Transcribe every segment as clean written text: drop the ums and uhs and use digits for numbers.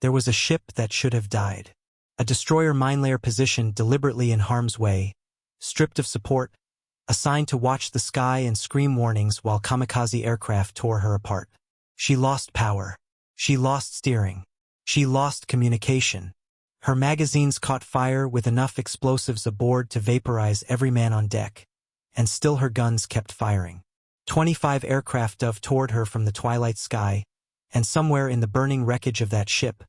There was a ship that should have died. A destroyer minelayer positioned deliberately in harm's way, stripped of support, assigned to watch the sky and scream warnings while kamikaze aircraft tore her apart. She lost power. She lost steering. She lost communication. Her magazines caught fire with enough explosives aboard to vaporize every man on deck, and still her guns kept firing. 25 aircraft dove toward her from the twilight sky, and somewhere in the burning wreckage of that ship,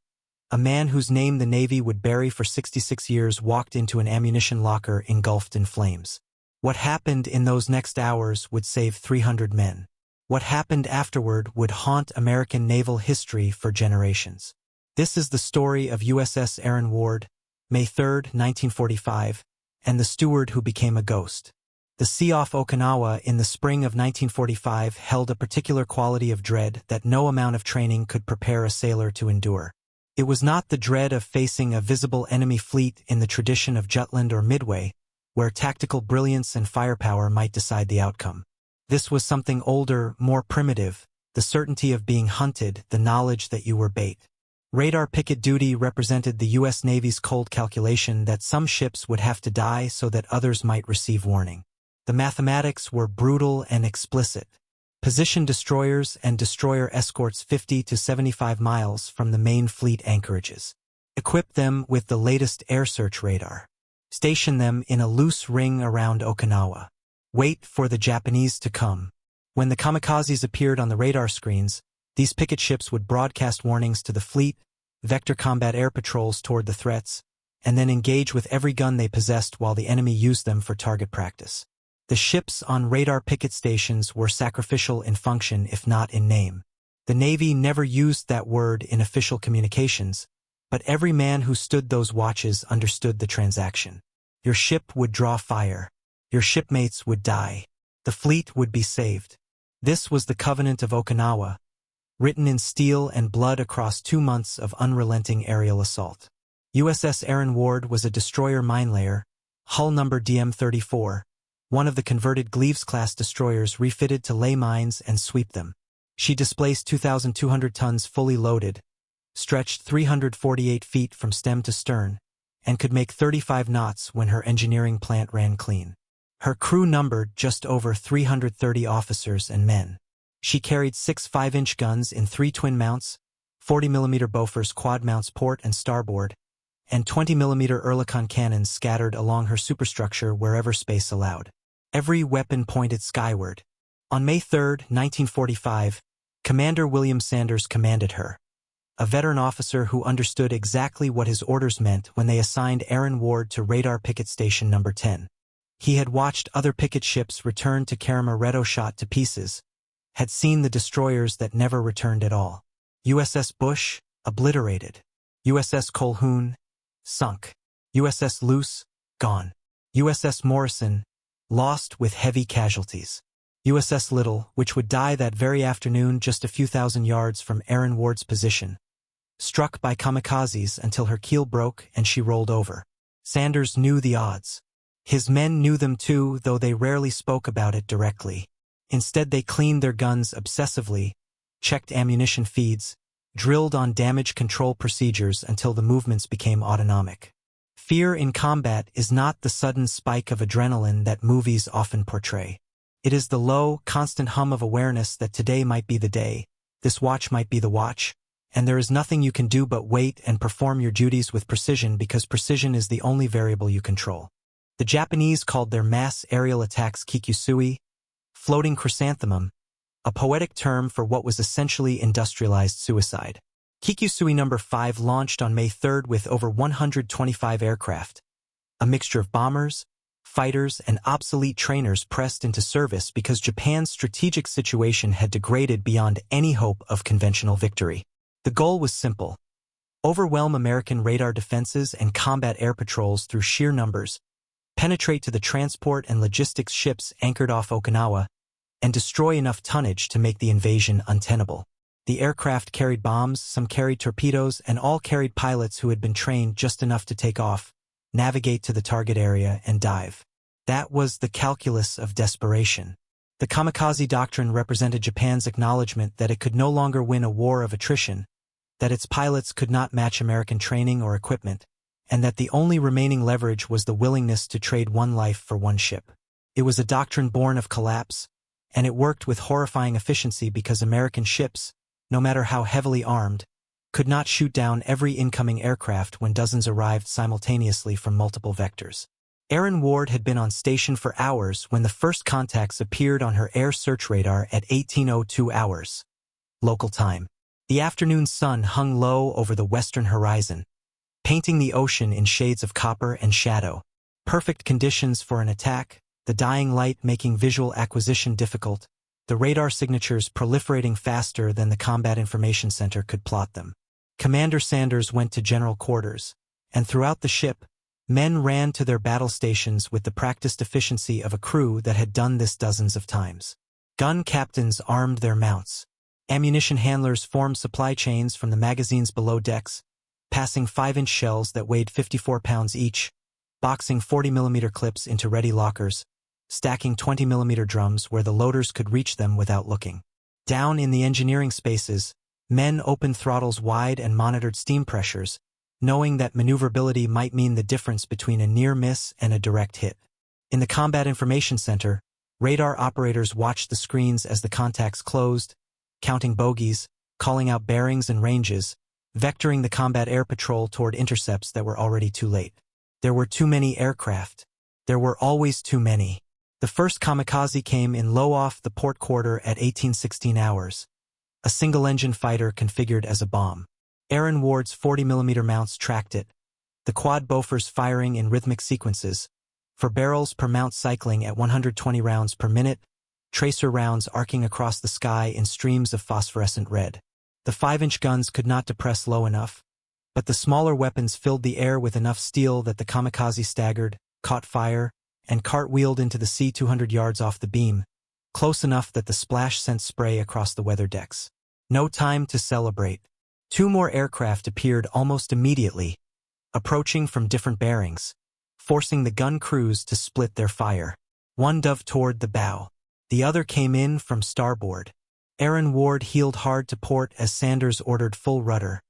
a man whose name the Navy would bury for 66 years walked into an ammunition locker engulfed in flames. What happened in those next hours would save 300 men. What happened afterward would haunt American naval history for generations. This is the story of USS Aaron Ward, May 3, 1945, and the steward who became a ghost. The sea off Okinawa in the spring of 1945 held a particular quality of dread that no amount of training could prepare a sailor to endure. It was not the dread of facing a visible enemy fleet in the tradition of Jutland or Midway, where tactical brilliance and firepower might decide the outcome. This was something older, more primitive, the certainty of being hunted, the knowledge that you were bait. Radar picket duty represented the U.S. Navy's cold calculation that some ships would have to die so that others might receive warning. The mathematics were brutal and explicit. Position destroyers and destroyer escorts 50 to 75 miles from the main fleet anchorages. Equip them with the latest air search radar. Station them in a loose ring around Okinawa. Wait for the Japanese to come. When the kamikazes appeared on the radar screens, these picket ships would broadcast warnings to the fleet, vector combat air patrols toward the threats, and then engage with every gun they possessed while the enemy used them for target practice. The ships on radar picket stations were sacrificial in function if not in name. The Navy never used that word in official communications, but every man who stood those watches understood the transaction. Your ship would draw fire. Your shipmates would die. The fleet would be saved. This was the covenant of Okinawa, written in steel and blood across 2 months of unrelenting aerial assault. USS Aaron Ward was a destroyer minelayer, hull number DM-34, one of the converted Gleaves-class destroyers refitted to lay mines and sweep them. She displaced 2,200 tons fully loaded, stretched 348 feet from stem to stern, and could make 35 knots when her engineering plant ran clean. Her crew numbered just over 330 officers and men. She carried 6 5-inch guns in 3 twin mounts, 40mm Bofors quad mounts port and starboard, and 20mm Oerlikon cannons scattered along her superstructure wherever space allowed. Every weapon pointed skyward. On May 3, 1945, Commander William Sanders commanded her, a veteran officer who understood exactly what his orders meant when they assigned Aaron Ward to Radar Picket Station No. 10. He had watched other picket ships return to Kerama Retto shot to pieces, had seen the destroyers that never returned at all. USS Bush, obliterated. USS Colquhoun, sunk. USS Luce, gone. USS Morrison, lost with heavy casualties. USS Little, which would die that very afternoon just a few thousand yards from Aaron Ward's position, struck by kamikazes until her keel broke and she rolled over. Sanders knew the odds. His men knew them too, though they rarely spoke about it directly. Instead, they cleaned their guns obsessively, checked ammunition feeds, drilled on damage control procedures until the movements became autonomic. Fear in combat is not the sudden spike of adrenaline that movies often portray. It is the low, constant hum of awareness that today might be the day, this watch might be the watch, and there is nothing you can do but wait and perform your duties with precision because precision is the only variable you control. The Japanese called their mass aerial attacks Kikusui, floating chrysanthemum, a poetic term for what was essentially industrialized suicide. Kikusui No. 5 launched on May 3 with over 125 aircraft. A mixture of bombers, fighters, and obsolete trainers pressed into service because Japan's strategic situation had degraded beyond any hope of conventional victory. The goal was simple: overwhelm American radar defenses and combat air patrols through sheer numbers, penetrate to the transport and logistics ships anchored off Okinawa, and destroy enough tonnage to make the invasion untenable. The aircraft carried bombs, some carried torpedoes, and all carried pilots who had been trained just enough to take off, navigate to the target area, and dive. That was the calculus of desperation. The kamikaze doctrine represented Japan's acknowledgement that it could no longer win a war of attrition, that its pilots could not match American training or equipment, and that the only remaining leverage was the willingness to trade one life for one ship. It was a doctrine born of collapse, and it worked with horrifying efficiency because American ships, no matter how heavily armed, could not shoot down every incoming aircraft when dozens arrived simultaneously from multiple vectors. Aaron Ward had been on station for hours when the first contacts appeared on her air search radar at 18:02 hours. Local time. The afternoon sun hung low over the western horizon, painting the ocean in shades of copper and shadow. Perfect conditions for an attack, the dying light making visual acquisition difficult, the radar signatures proliferating faster than the Combat Information Center could plot them. Commander Sanders went to general quarters, and throughout the ship, men ran to their battle stations with the practiced efficiency of a crew that had done this dozens of times. Gun captains armed their mounts. Ammunition handlers formed supply chains from the magazines below decks, passing 5-inch shells that weighed 54 pounds each, boxing 40mm clips into ready lockers, stacking 20mm drums where the loaders could reach them without looking. Down in the engineering spaces, men opened throttles wide and monitored steam pressures, knowing that maneuverability might mean the difference between a near miss and a direct hit. In the Combat Information Center, radar operators watched the screens as the contacts closed, counting bogeys, calling out bearings and ranges, vectoring the combat air patrol toward intercepts that were already too late. There were too many aircraft. There were always too many. The first Kamikaze came in low off the port quarter at 18:16 hours. A single-engine fighter configured as a bomb. Aaron Ward's 40mm mounts tracked it, the quad Bofors firing in rhythmic sequences, for barrels per mount cycling at 120 rounds per minute, tracer rounds arcing across the sky in streams of phosphorescent red. The 5-inch guns could not depress low enough, but the smaller weapons filled the air with enough steel that the Kamikaze staggered, caught fire, and cartwheeled into the sea 200 yards off the beam, close enough that the splash sent spray across the weather decks. No time to celebrate. 2 more aircraft appeared almost immediately, approaching from different bearings, forcing the gun crews to split their fire. One dove toward the bow. The other came in from starboard. Aaron Ward heeled hard to port as Sanders ordered full rudder,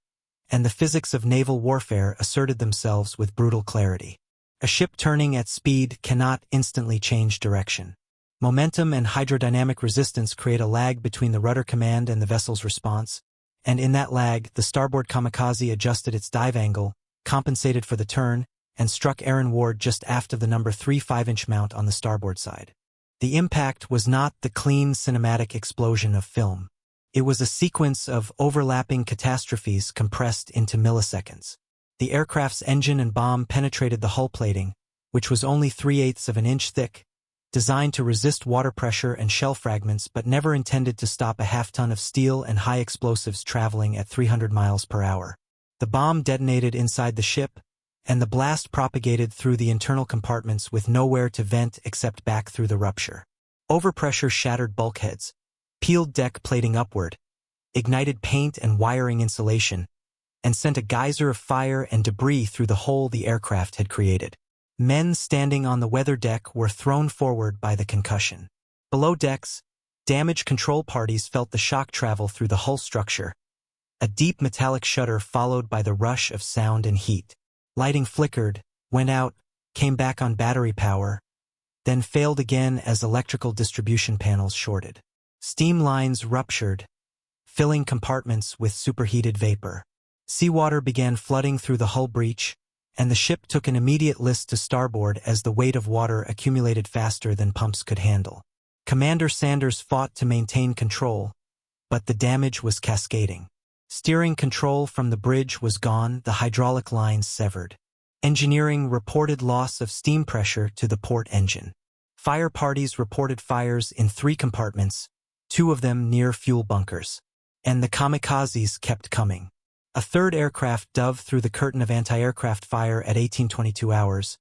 and the physics of naval warfare asserted themselves with brutal clarity. A ship turning at speed cannot instantly change direction. Momentum and hydrodynamic resistance create a lag between the rudder command and the vessel's response, and in that lag, the starboard Kamikaze adjusted its dive angle, compensated for the turn, and struck Aaron Ward just aft of the number 3 5-inch mount on the starboard side. The impact was not the clean cinematic explosion of film. It was a sequence of overlapping catastrophes compressed into milliseconds. The aircraft's engine and bomb penetrated the hull plating, which was only 3/8 of an inch thick, designed to resist water pressure and shell fragments but never intended to stop a half-ton of steel and high explosives traveling at 300 miles per hour. The bomb detonated inside the ship, and the blast propagated through the internal compartments with nowhere to vent except back through the rupture. Overpressure shattered bulkheads, peeled deck plating upward, ignited paint and wiring insulation, and sent a geyser of fire and debris through the hole the aircraft had created. Men standing on the weather deck were thrown forward by the concussion. Below decks, damage control parties felt the shock travel through the hull structure. A deep metallic shudder followed by the rush of sound and heat. Lighting flickered, went out, came back on battery power, then failed again as electrical distribution panels shorted. Steam lines ruptured, filling compartments with superheated vapor. Seawater began flooding through the hull breach, and the ship took an immediate list to starboard as the weight of water accumulated faster than pumps could handle. Commander Sanders fought to maintain control, but the damage was cascading. Steering control from the bridge was gone, the hydraulic lines severed. Engineering reported loss of steam pressure to the port engine. Fire parties reported fires in 3 compartments, 2 of them near fuel bunkers. And the Kamikazes kept coming. A 3rd aircraft dove through the curtain of anti-aircraft fire at 18:22 hours,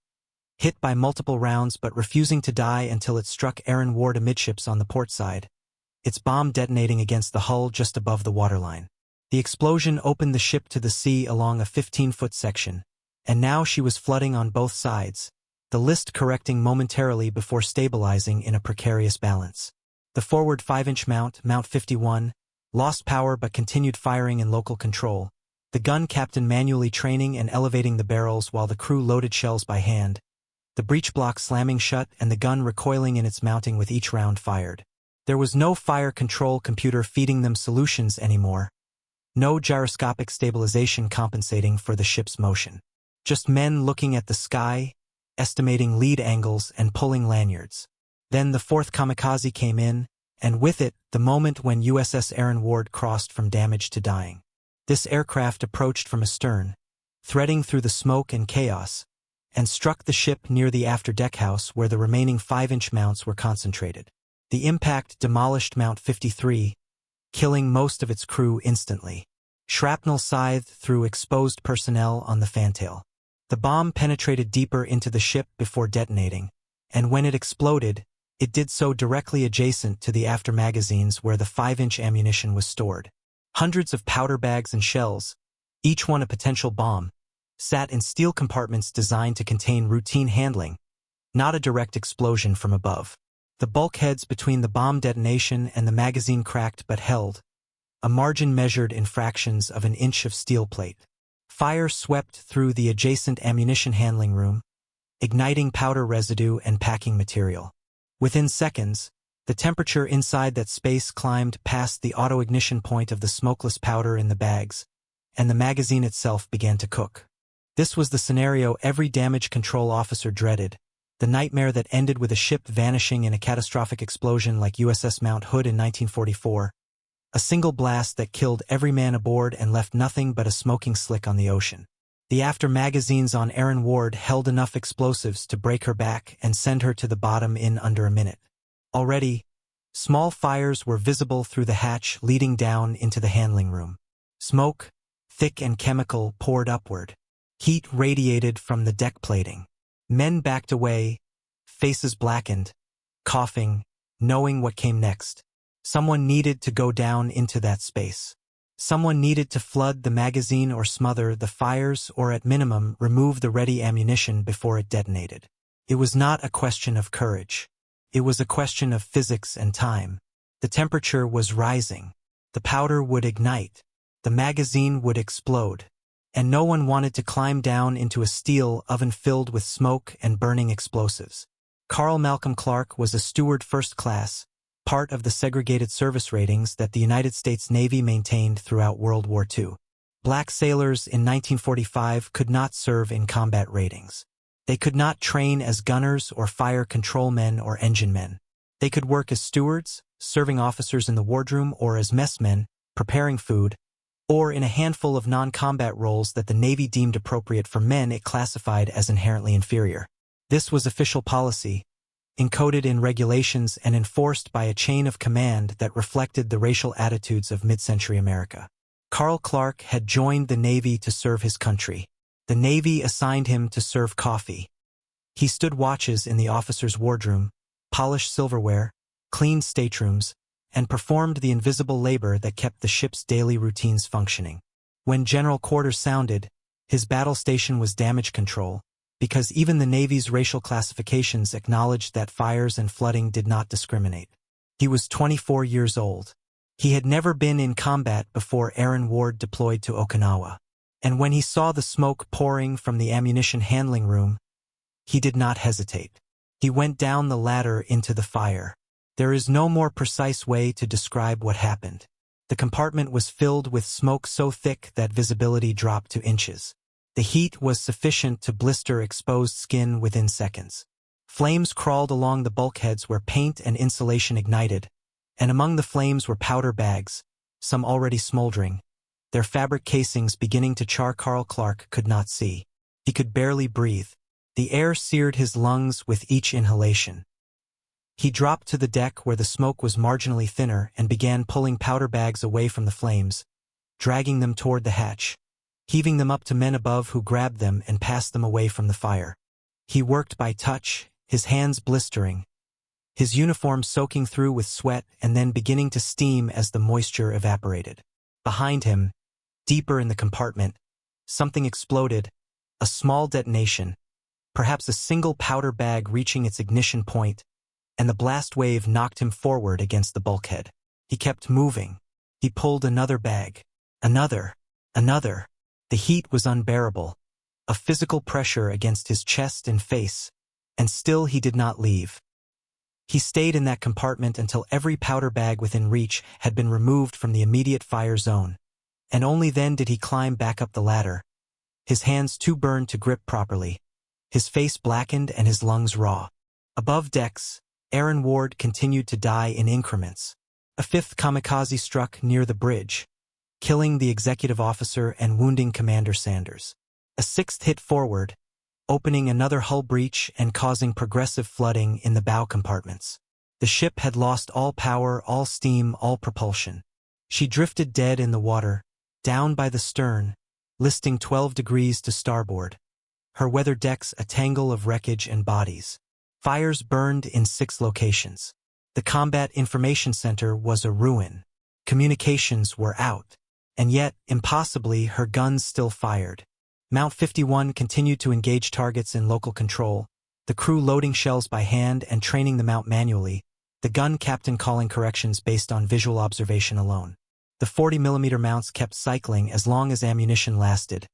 hit by multiple rounds but refusing to die until it struck Aaron Ward amidships on the port side, its bomb detonating against the hull just above the waterline. The explosion opened the ship to the sea along a 15-foot section, and now she was flooding on both sides, the list correcting momentarily before stabilizing in a precarious balance. The forward 5-inch mount, Mount 51, lost power but continued firing in local control, the gun captain manually training and elevating the barrels while the crew loaded shells by hand, the breech block slamming shut and the gun recoiling in its mounting with each round fired. There was no fire control computer feeding them solutions anymore, no gyroscopic stabilization compensating for the ship's motion. Just men looking at the sky, estimating lead angles and pulling lanyards. Then the fourth kamikaze came in, and with it, the moment when USS Aaron Ward crossed from damage to dying. This aircraft approached from astern, threading through the smoke and chaos, and struck the ship near the after-deck house where the remaining 5-inch mounts were concentrated. The impact demolished Mount 53, killing most of its crew instantly. Shrapnel scythed through exposed personnel on the fantail. The bomb penetrated deeper into the ship before detonating, and when it exploded, it did so directly adjacent to the after magazines where the 5-inch ammunition was stored. Hundreds of powder bags and shells, each one a potential bomb, sat in steel compartments designed to contain routine handling, not a direct explosion from above. The bulkheads between the bomb detonation and the magazine cracked but held, a margin measured in fractions of an inch of steel plate. Fire swept through the adjacent ammunition handling room, igniting powder residue and packing material. Within seconds, the temperature inside that space climbed past the auto-ignition point of the smokeless powder in the bags, and the magazine itself began to cook. This was the scenario every damage control officer dreaded, the nightmare that ended with a ship vanishing in a catastrophic explosion like USS Mount Hood in 1944, a single blast that killed every man aboard and left nothing but a smoking slick on the ocean. The after magazines on Aaron Ward held enough explosives to break her back and send her to the bottom in under a minute. Already, small fires were visible through the hatch leading down into the handling room. Smoke, thick and chemical, poured upward. Heat radiated from the deck plating. Men backed away, faces blackened, coughing, knowing what came next. Someone needed to go down into that space. Someone needed to flood the magazine or smother the fires or at minimum remove the ready ammunition before it detonated. It was not a question of courage. It was a question of physics and time. The temperature was rising. The powder would ignite. The magazine would explode. And no one wanted to climb down into a steel oven filled with smoke and burning explosives. Carl Malcolm Clark was a steward first class, part of the segregated service ratings that the United States Navy maintained throughout World War II. Black sailors in 1945 could not serve in combat ratings. They could not train as gunners or fire control men or engine men. They could work as stewards, serving officers in the wardroom, or as messmen, preparing food, or in a handful of non-combat roles that the Navy deemed appropriate for men it classified as inherently inferior. This was official policy, encoded in regulations and enforced by a chain of command that reflected the racial attitudes of mid-century America. Carl Clark had joined the Navy to serve his country. The Navy assigned him to serve coffee. He stood watches in the officers' wardroom, polished silverware, cleaned staterooms, and performed the invisible labor that kept the ship's daily routines functioning. When general quarters sounded, his battle station was damage control, because even the Navy's racial classifications acknowledged that fires and flooding did not discriminate. He was 24 years old. He had never been in combat before Aaron Ward deployed to Okinawa. And when he saw the smoke pouring from the ammunition handling room, he did not hesitate. He went down the ladder into the fire. There is no more precise way to describe what happened. The compartment was filled with smoke so thick that visibility dropped to inches. The heat was sufficient to blister exposed skin within seconds. Flames crawled along the bulkheads where paint and insulation ignited, and among the flames were powder bags, some already smoldering. Their fabric casings beginning to char. Carl Clark could not see. He could barely breathe. The air seared his lungs with each inhalation. He dropped to the deck where the smoke was marginally thinner and began pulling powder bags away from the flames, dragging them toward the hatch, heaving them up to men above who grabbed them and passed them away from the fire. He worked by touch, his hands blistering, his uniform soaking through with sweat and then beginning to steam as the moisture evaporated. Behind him, deeper in the compartment, something exploded, a small detonation, perhaps a single powder bag reaching its ignition point, and the blast wave knocked him forward against the bulkhead. He kept moving. He pulled another bag. Another. The heat was unbearable, a physical pressure against his chest and face, and still he did not leave. He stayed in that compartment until every powder bag within reach had been removed from the immediate fire zone, and only then did he climb back up the ladder, his hands too burned to grip properly, his face blackened and his lungs raw. Above decks, Aaron Ward continued to die in increments. A fifth kamikaze struck near the bridge, killing the executive officer and wounding Commander Sanders. A sixth hit forward, opening another hull breach and causing progressive flooding in the bow compartments. The ship had lost all power, all steam, all propulsion. She drifted dead in the water, down by the stern, listing 12 degrees to starboard. Her weather decks a tangle of wreckage and bodies. Fires burned in 6 locations. The Combat Information Center was a ruin. Communications were out. And yet, impossibly, her guns still fired. Mount 51 continued to engage targets in local control, the crew loading shells by hand and training the mount manually, the gun captain calling corrections based on visual observation alone. The 40mm mounts kept cycling as long as ammunition lasted,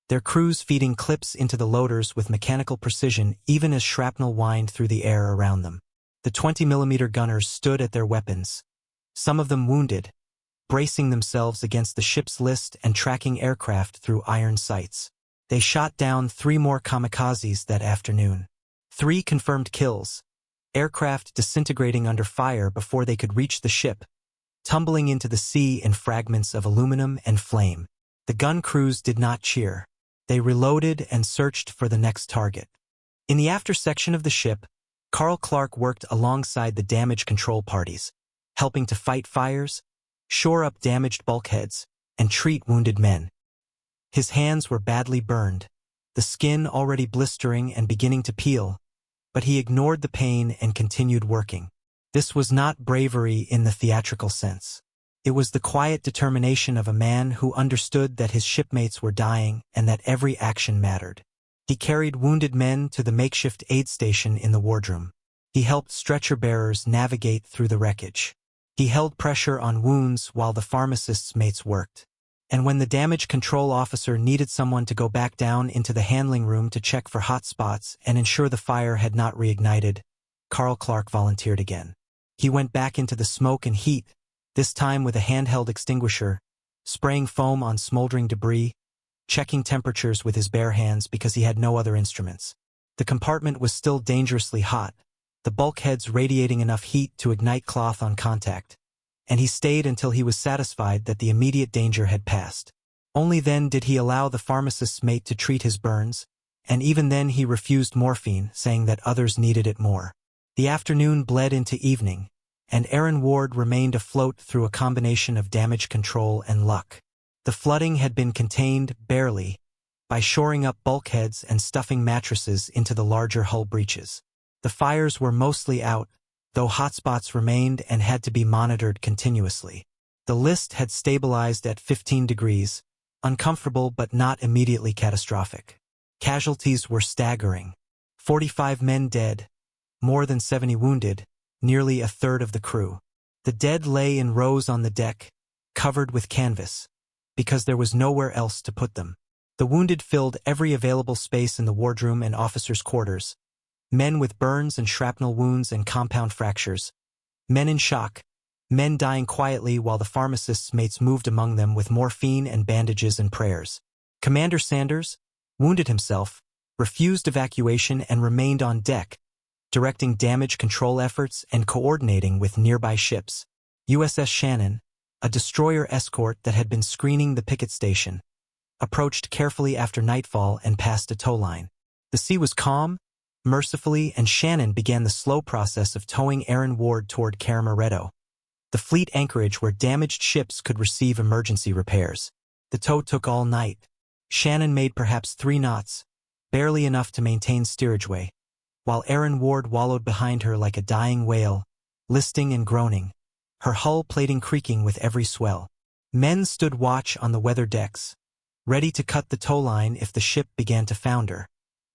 their crews feeding clips into the loaders with mechanical precision even as shrapnel whined through the air around them. The 20mm gunners stood at their weapons, some of them wounded, bracing themselves against the ship's list and tracking aircraft through iron sights. They shot down 3 more kamikazes that afternoon. 3 confirmed kills, aircraft disintegrating under fire before they could reach the ship, tumbling into the sea in fragments of aluminum and flame. The gun crews did not cheer. They reloaded and searched for the next target. In the after section of the ship, Carl Clark worked alongside the damage control parties, helping to fight fires, shore up damaged bulkheads, and treat wounded men. His hands were badly burned, the skin already blistering and beginning to peel, but he ignored the pain and continued working. This was not bravery in the theatrical sense. It was the quiet determination of a man who understood that his shipmates were dying and that every action mattered. He carried wounded men to the makeshift aid station in the wardroom. He helped stretcher-bearers navigate through the wreckage. He held pressure on wounds while the pharmacist's mates worked. And when the damage control officer needed someone to go back down into the handling room to check for hot spots and ensure the fire had not reignited, Carl Clark volunteered again. He went back into the smoke and heat, this time with a handheld extinguisher, spraying foam on smoldering debris, checking temperatures with his bare hands because he had no other instruments. The compartment was still dangerously hot, the bulkheads radiating enough heat to ignite cloth on contact, and he stayed until he was satisfied that the immediate danger had passed. Only then did he allow the pharmacist's mate to treat his burns, and even then he refused morphine, saying that others needed it more. The afternoon bled into evening, and Aaron Ward remained afloat through a combination of damage control and luck. The flooding had been contained, barely, by shoring up bulkheads and stuffing mattresses into the larger hull breaches. The fires were mostly out, though hotspots remained and had to be monitored continuously. The list had stabilized at 15 degrees, uncomfortable but not immediately catastrophic. Casualties were staggering. 45 men dead, more than 70 wounded, nearly a third of the crew. The dead lay in rows on the deck, covered with canvas, because there was nowhere else to put them. The wounded filled every available space in the wardroom and officers' quarters. Men with burns and shrapnel wounds and compound fractures. Men in shock. Men dying quietly while the pharmacist's mates moved among them with morphine and bandages and prayers. Commander Sanders, wounded himself, refused evacuation and remained on deck, directing damage control efforts and coordinating with nearby ships. USS Shannon, a destroyer escort that had been screening the Picket station, approached carefully after nightfall and passed a tow line. The sea was calm, mercifully, and Shannon began the slow process of towing Aaron Ward toward Kerama Retto, the fleet anchorage where damaged ships could receive emergency repairs. The tow took all night. Shannon made perhaps 3 knots, barely enough to maintain steerageway, while Aaron Ward wallowed behind her like a dying whale, listing and groaning, her hull plating creaking with every swell. Men stood watch on the weather decks, ready to cut the tow line if the ship began to founder,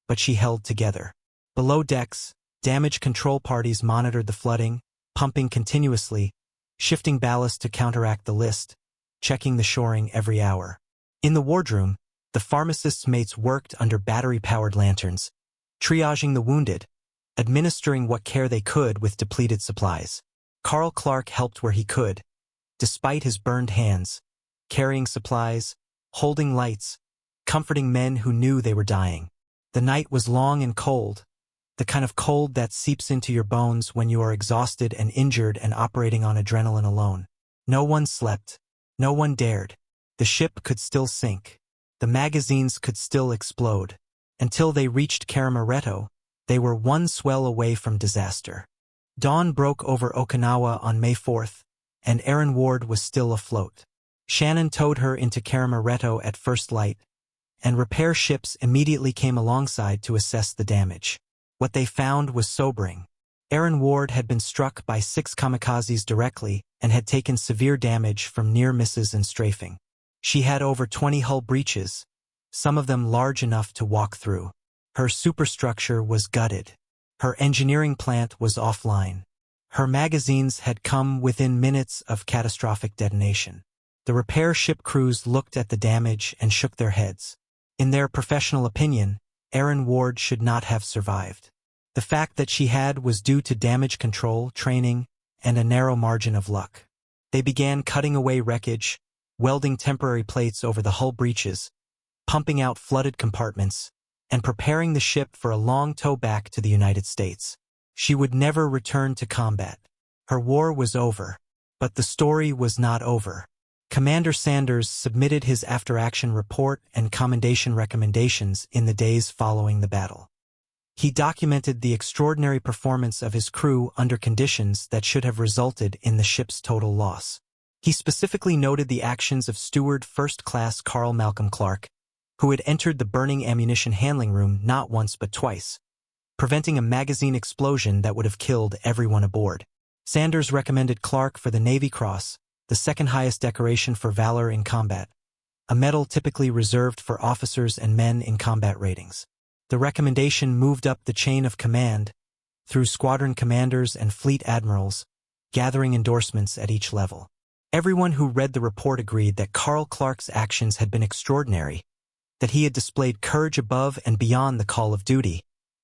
but she held together. Below decks, damage control parties monitored the flooding, pumping continuously, shifting ballast to counteract the list, checking the shoring every hour. In the wardroom, The pharmacist's mates worked under battery-powered lanterns, triaging the wounded, administering what care they could with depleted supplies. Carl Clark helped where he could, despite his burned hands, carrying supplies, holding lights, comforting men who knew they were dying. The night was long and cold, the kind of cold that seeps into your bones when you are exhausted and injured and operating on adrenaline alone. No one slept. No one dared. The ship could still sink. The magazines could still explode. Until they reached Kerama Retto, they were one swell away from disaster. Dawn broke over Okinawa on May 4th, and Aaron Ward was still afloat. Shannon towed her into Kerama Retto at first light, and repair ships immediately came alongside to assess the damage. What they found was sobering. Aaron Ward had been struck by 6 kamikazes directly and had taken severe damage from near misses and strafing. She had over 20 hull breaches, some of them large enough to walk through. Her superstructure was gutted. Her engineering plant was offline. Her magazines had come within minutes of catastrophic detonation. The repair ship crews looked at the damage and shook their heads. In their professional opinion, Aaron Ward should not have survived. The fact that she had was due to damage control, training, and a narrow margin of luck. They began cutting away wreckage, welding temporary plates over the hull breaches, pumping out flooded compartments, and preparing the ship for a long tow back to the United States. She would never return to combat. Her war was over. But the story was not over. Commander Sanders submitted his after-action report and commendation recommendations in the days following the battle. He documented the extraordinary performance of his crew under conditions that should have resulted in the ship's total loss. He specifically noted the actions of Steward First Class Carl Malcolm Clark, who had entered the burning ammunition handling room not once but twice, preventing a magazine explosion that would have killed everyone aboard. Sanders recommended Clark for the Navy Cross, the second highest decoration for valor in combat, a medal typically reserved for officers and men in combat ratings. The recommendation moved up the chain of command, through squadron commanders and fleet admirals, gathering endorsements at each level. Everyone who read the report agreed that Carl Clark's actions had been extraordinary, that he had displayed courage above and beyond the call of duty,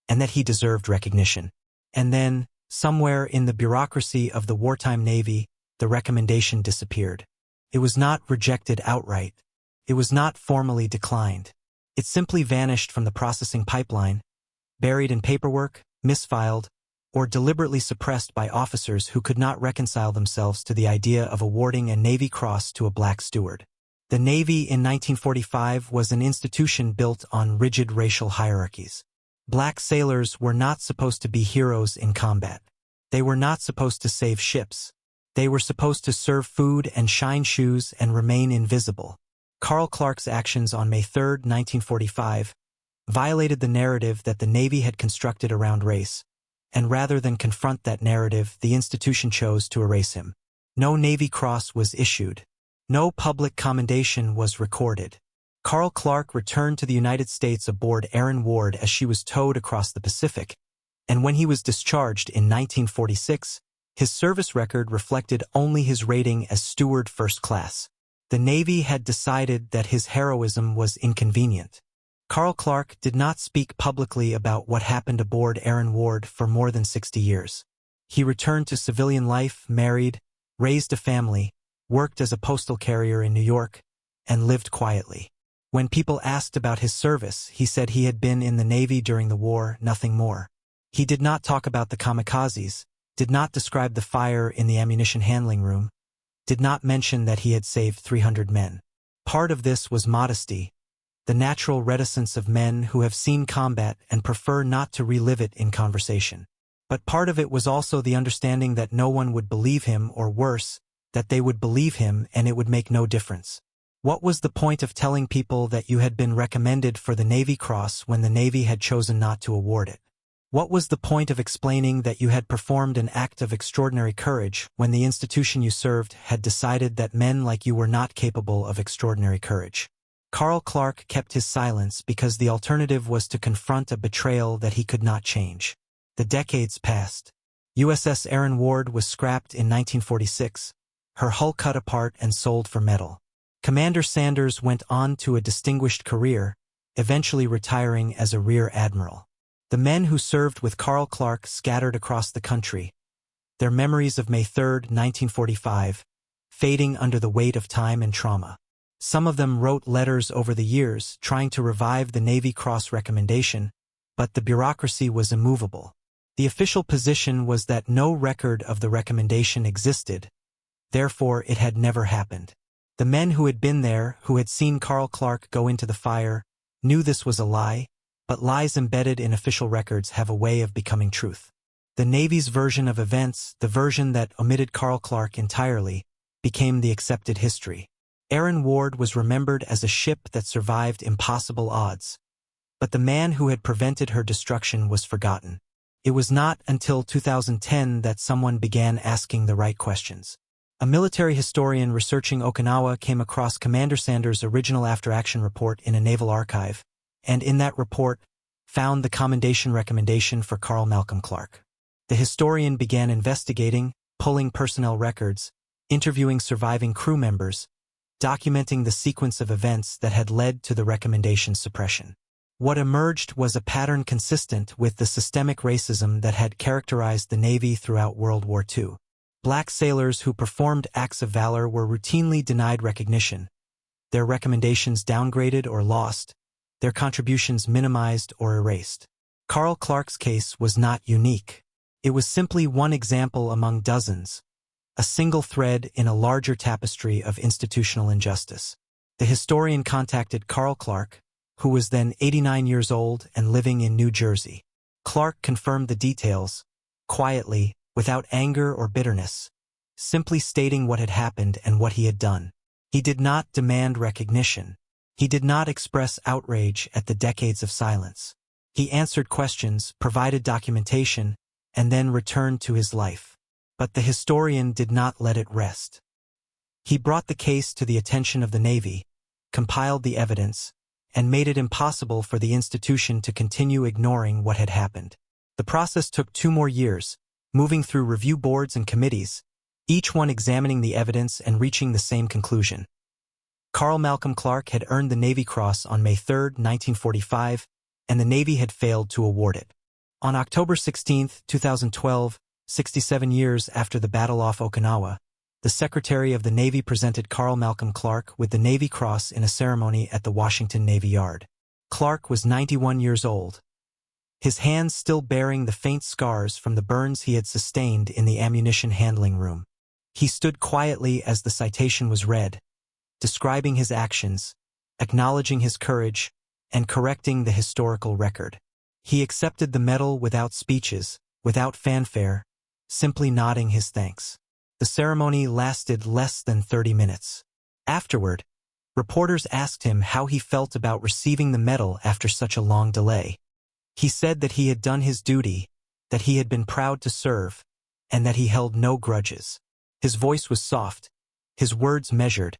and that he deserved recognition. And then, somewhere in the bureaucracy of the wartime Navy, the recommendation disappeared. It was not rejected outright. It was not formally declined. It simply vanished from the processing pipeline, buried in paperwork, misfiled, or deliberately suppressed by officers who could not reconcile themselves to the idea of awarding a Navy Cross to a black steward. The Navy in 1945 was an institution built on rigid racial hierarchies. Black sailors were not supposed to be heroes in combat. They were not supposed to save ships. They were supposed to serve food and shine shoes and remain invisible. Carl Clark's actions on May 3, 1945, violated the narrative that the Navy had constructed around race, and rather than confront that narrative, the institution chose to erase him. No Navy Cross was issued. No public commendation was recorded. Carl Clark returned to the United States aboard Aaron Ward as she was towed across the Pacific, and when he was discharged in 1946, his service record reflected only his rating as Steward First Class. The Navy had decided that his heroism was inconvenient. Carl Clark did not speak publicly about what happened aboard Aaron Ward for more than 60 years. He returned to civilian life, married, raised a family, worked as a postal carrier in New York, and lived quietly. When people asked about his service, he said he had been in the Navy during the war, nothing more. He did not talk about the kamikazes, did not describe the fire in the ammunition handling room, did not mention that he had saved 300 men. Part of this was modesty, the natural reticence of men who have seen combat and prefer not to relive it in conversation. But part of it was also the understanding that no one would believe him, or worse, that they would believe him and it would make no difference. What was the point of telling people that you had been recommended for the Navy Cross when the Navy had chosen not to award it? What was the point of explaining that you had performed an act of extraordinary courage when the institution you served had decided that men like you were not capable of extraordinary courage? Carl Clark kept his silence because the alternative was to confront a betrayal that he could not change. The decades passed. USS Aaron Ward was scrapped in 1946, her hull cut apart and sold for metal. Commander Sanders went on to a distinguished career, eventually retiring as a rear admiral. The men who served with Carl Clark scattered across the country, their memories of May 3, 1945, fading under the weight of time and trauma. Some of them wrote letters over the years trying to revive the Navy Cross recommendation, but the bureaucracy was immovable. The official position was that no record of the recommendation existed, therefore it had never happened. The men who had been there, who had seen Carl Clark go into the fire, knew this was a lie, but lies embedded in official records have a way of becoming truth. The Navy's version of events, the version that omitted Carl Clark entirely, became the accepted history. Aaron Ward was remembered as a ship that survived impossible odds. But the man who had prevented her destruction was forgotten. It was not until 2010 that someone began asking the right questions. A military historian researching Okinawa came across Commander Sanders' original after-action report in a naval archive, and in that report, found the commendation recommendation for Carl Malcolm Clark. The historian began investigating, pulling personnel records, interviewing surviving crew members, documenting the sequence of events that had led to the recommendation's suppression. What emerged was a pattern consistent with the systemic racism that had characterized the Navy throughout World War II. Black sailors who performed acts of valor were routinely denied recognition, their recommendations downgraded or lost, their contributions minimized or erased. Carl Clark's case was not unique. It was simply one example among dozens, a single thread in a larger tapestry of institutional injustice. The historian contacted Carl Clark, who was then 89 years old and living in New Jersey. Clark confirmed the details, quietly, without anger or bitterness, simply stating what had happened and what he had done. He did not demand recognition. He did not express outrage at the decades of silence. He answered questions, provided documentation, and then returned to his life. But the historian did not let it rest. He brought the case to the attention of the Navy, compiled the evidence, and made it impossible for the institution to continue ignoring what had happened. The process took 2 more years, moving through review boards and committees, each one examining the evidence and reaching the same conclusion. Carl Malcolm Clark had earned the Navy Cross on May 3, 1945, and the Navy had failed to award it. On October 16, 2012, 67 years after the battle off Okinawa, the Secretary of the Navy presented Carl Malcolm Clark with the Navy Cross in a ceremony at the Washington Navy Yard. Clark was 91 years old, his hands still bearing the faint scars from the burns he had sustained in the ammunition handling room. He stood quietly as the citation was read, describing his actions, acknowledging his courage, and correcting the historical record. He accepted the medal without speeches, without fanfare, simply nodding his thanks. The ceremony lasted less than 30 minutes. Afterward, reporters asked him how he felt about receiving the medal after such a long delay. He said that he had done his duty, that he had been proud to serve, and that he held no grudges. His voice was soft, his words measured,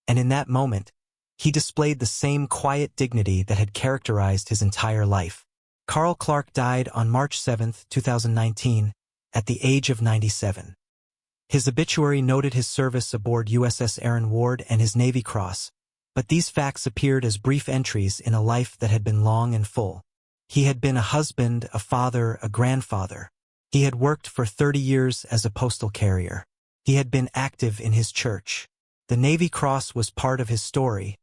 and in that moment, he displayed the same quiet dignity that had characterized his entire life. Carl Clark died on March 7, 2019, at the age of 97. His obituary noted his service aboard USS Aaron Ward and his Navy Cross, but these facts appeared as brief entries in a life that had been long and full. He had been a husband, a father, a grandfather. He had worked for 30 years as a postal carrier. He had been active in his church. The Navy Cross was part of his story,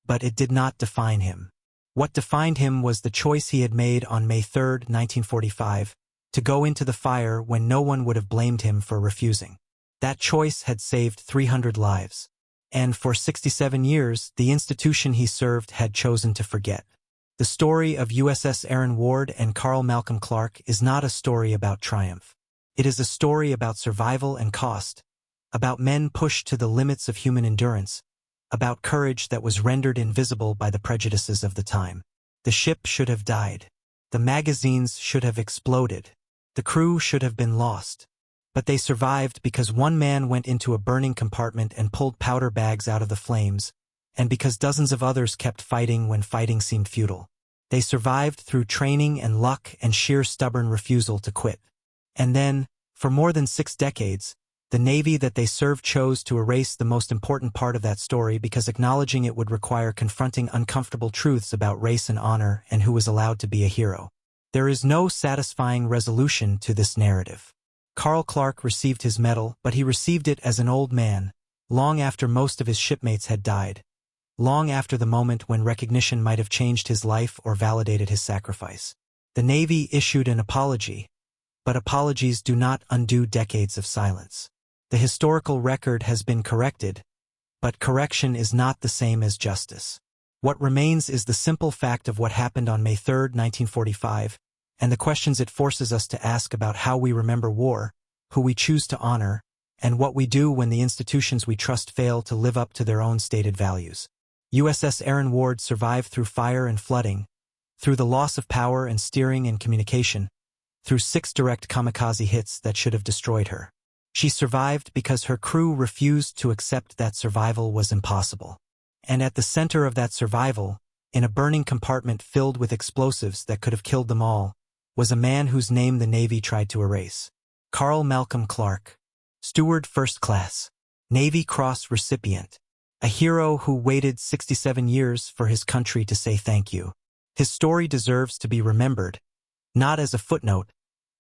but it did not define him. What defined him was the choice he had made on May 3, 1945, to go into the fire when no one would have blamed him for refusing. That choice had saved 300 lives. And for 67 years, the institution he served had chosen to forget. The story of USS Aaron Ward and Carl Malcolm Clark is not a story about triumph. It is a story about survival and cost, about men pushed to the limits of human endurance, about courage that was rendered invisible by the prejudices of the time. The ship should have died. The magazines should have exploded. The crew should have been lost. But they survived because one man went into a burning compartment and pulled powder bags out of the flames, and because dozens of others kept fighting when fighting seemed futile. They survived through training and luck and sheer stubborn refusal to quit. And then, for more than 6 decades, The Navy that they served chose to erase the most important part of that story because acknowledging it would require confronting uncomfortable truths about race and honor and who was allowed to be a hero. There is no satisfying resolution to this narrative. Carl Clark received his medal, but he received it as an old man, long after most of his shipmates had died, long after the moment when recognition might have changed his life or validated his sacrifice. The Navy issued an apology, but apologies do not undo decades of silence. The historical record has been corrected, but correction is not the same as justice. What remains is the simple fact of what happened on May 3, 1945, and the questions it forces us to ask about how we remember war, who we choose to honor, and what we do when the institutions we trust fail to live up to their own stated values. USS Aaron Ward survived through fire and flooding, through the loss of power and steering and communication, through 6 direct kamikaze hits that should have destroyed her. She survived because her crew refused to accept that survival was impossible. And at the center of that survival, in a burning compartment filled with explosives that could have killed them all, was a man whose name the Navy tried to erase. Carl Malcolm Clark, Steward First Class, Navy Cross recipient, a hero who waited 67 years for his country to say thank you. His story deserves to be remembered, not as a footnote,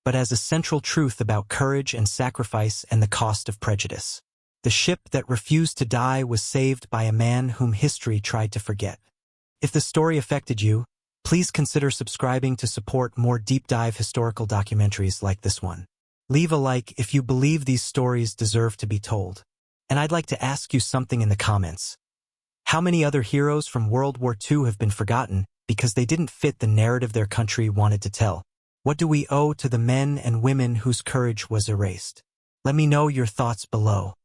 but as a central truth about courage and sacrifice and the cost of prejudice. The ship that refused to die was saved by a man whom history tried to forget. If the story affected you, please consider subscribing to support more deep-dive historical documentaries like this one. Leave a like if you believe these stories deserve to be told. And I'd like to ask you something in the comments. How many other heroes from World War II have been forgotten because they didn't fit the narrative their country wanted to tell? What do we owe to the men and women whose courage was erased? Let me know your thoughts below.